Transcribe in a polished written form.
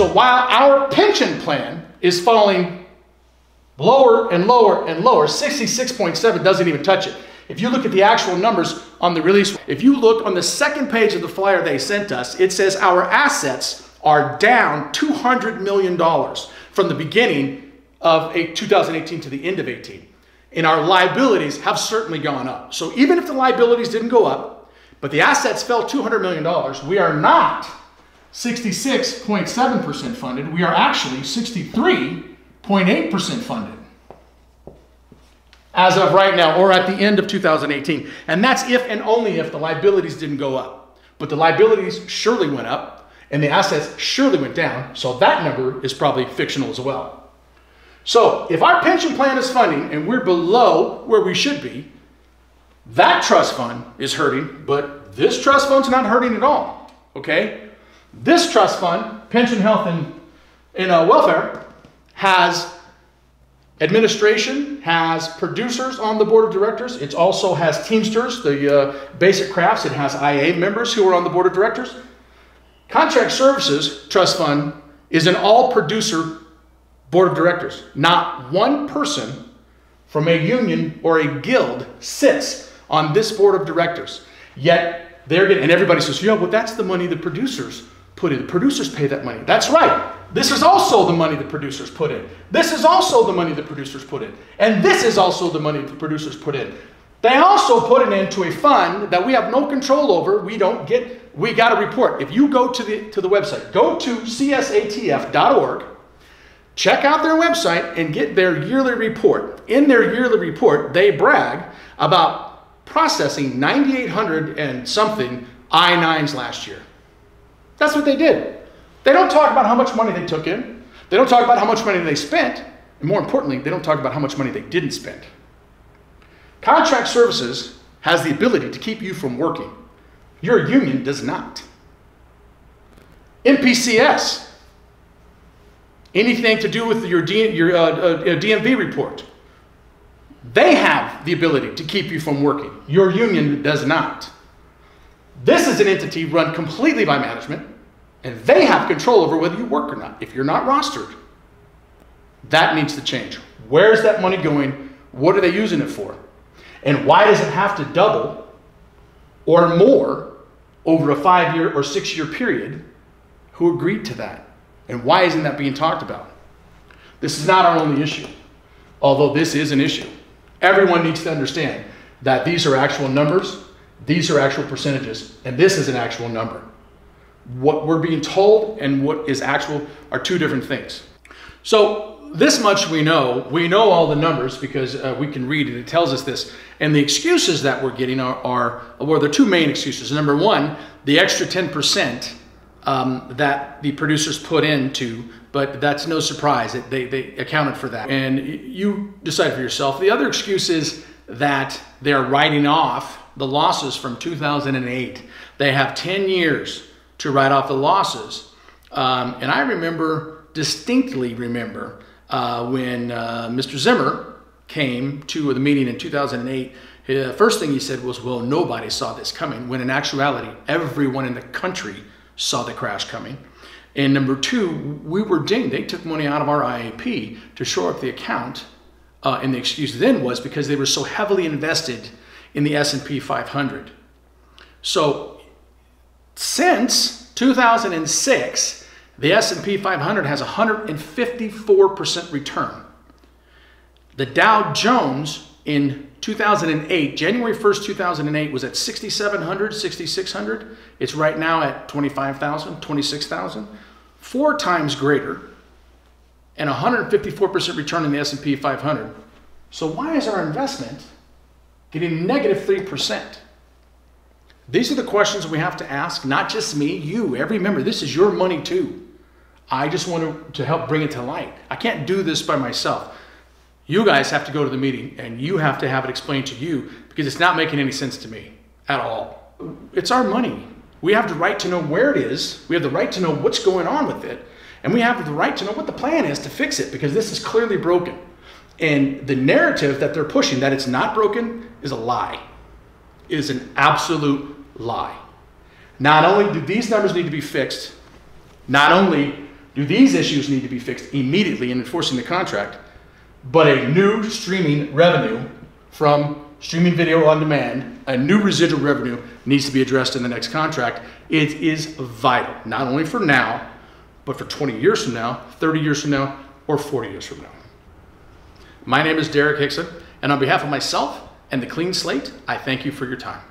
So while our pension plan is falling lower and lower and lower, 66.7 doesn't even touch it. If you look at the actual numbers on the release, if you look on the second page of the flyer they sent us, it says our assets are down $200 million from the beginning of 2018 to the end of 18. And our liabilities have certainly gone up. So even if the liabilities didn't go up, but the assets fell $200 million, we are not 66.7% funded. We are actually 63.8% funded as of right now, or at the end of 2018. And that's if and only if the liabilities didn't go up. But the liabilities surely went up, and the assets surely went down, so that number is probably fictional as well. So if our pension plan is funding and we're below where we should be, that trust fund is hurting, but this trust fund's not hurting at all, okay? This trust fund, Pension, Health, and Welfare, has administration, has producers on the board of directors. It also has Teamsters, the basic crafts. It has IA members who are on the board of directors. Contract Services Trust Fund is an all-producer board of directors. Not one person from a union or a guild sits on this board of directors. Yet they're getting, and everybody says, yeah, well, that's the money the producers put in. The producers pay that money. That's right. This is also the money the producers put in. This is also the money the producers put in. And this is also the money the producers put in. They also put it into a fund that we have no control over. We got to report. If you go to the website, go to csatf.org, check out their website and get their yearly report. In their yearly report, they brag about processing 9,800 and something I-9s last year. That's what they did. They don't talk about how much money they took in. They don't talk about how much money they spent. And more importantly, they don't talk about how much money they didn't spend. Contract Services has the ability to keep you from working. Your union does not. MPCS, anything to do with your DMV report, they have the ability to keep you from working. Your union does not. This is an entity run completely by management, and they have control over whether you work or not. If you're not rostered, that needs to change. Where's that money going? What are they using it for? And why does it have to double or more over a 5-year or 6-year period? Who agreed to that? And why isn't that being talked about? This is not our only issue, although this is an issue. Everyone needs to understand that these are actual numbers, these are actual percentages, and this is an actual number. What we're being told and what is actual are two different things. So this much we know all the numbers because we can read it. It tells us this. And the excuses that we're getting are well, there are two main excuses. Number one, the extra 10% that the producers put into, but that's no surprise. They accounted for that. And you decide for yourself. The other excuse is that they're writing off the losses from 2008. They have 10 years to write off the losses. And I distinctly remember when Mr. Zimmer came to the meeting in 2008, the first thing he said was, well, nobody saw this coming, when in actuality, everyone in the country saw the crash coming. And number two, we were dinged. They took money out of our IAP to shore up the account. And the excuse then was because they were so heavily invested in the S&P 500. So since 2006, the S&P 500 has 154% return. The Dow Jones in 2008, January 1st, 2008 was at 6,700, 6,600. It's right now at 25,000, 26,000, 4 times greater, and 154% return in the S&P 500. So why is our investment getting negative 3%? These are the questions we have to ask, not just me, you, every member. This is your money too. I just want to help bring it to light. I can't do this by myself. You guys have to go to the meeting and you have to have it explained to you because it's not making any sense to me at all. It's our money. We have the right to know where it is. We have the right to know what's going on with it. And we have the right to know what the plan is to fix it because this is clearly broken. And the narrative that they're pushing that it's not broken is a lie. It is an absolute lie. Not only do these numbers need to be fixed, not only do these issues need to be fixed immediately in enforcing the contract, but a new streaming revenue from streaming video on demand, a new residual revenue needs to be addressed in the next contract. It is vital, not only for now, but for 20 years from now, 30 years from now, or 40 years from now. My name is Derek Hickson, and on behalf of myself and the Clean Slate, I thank you for your time.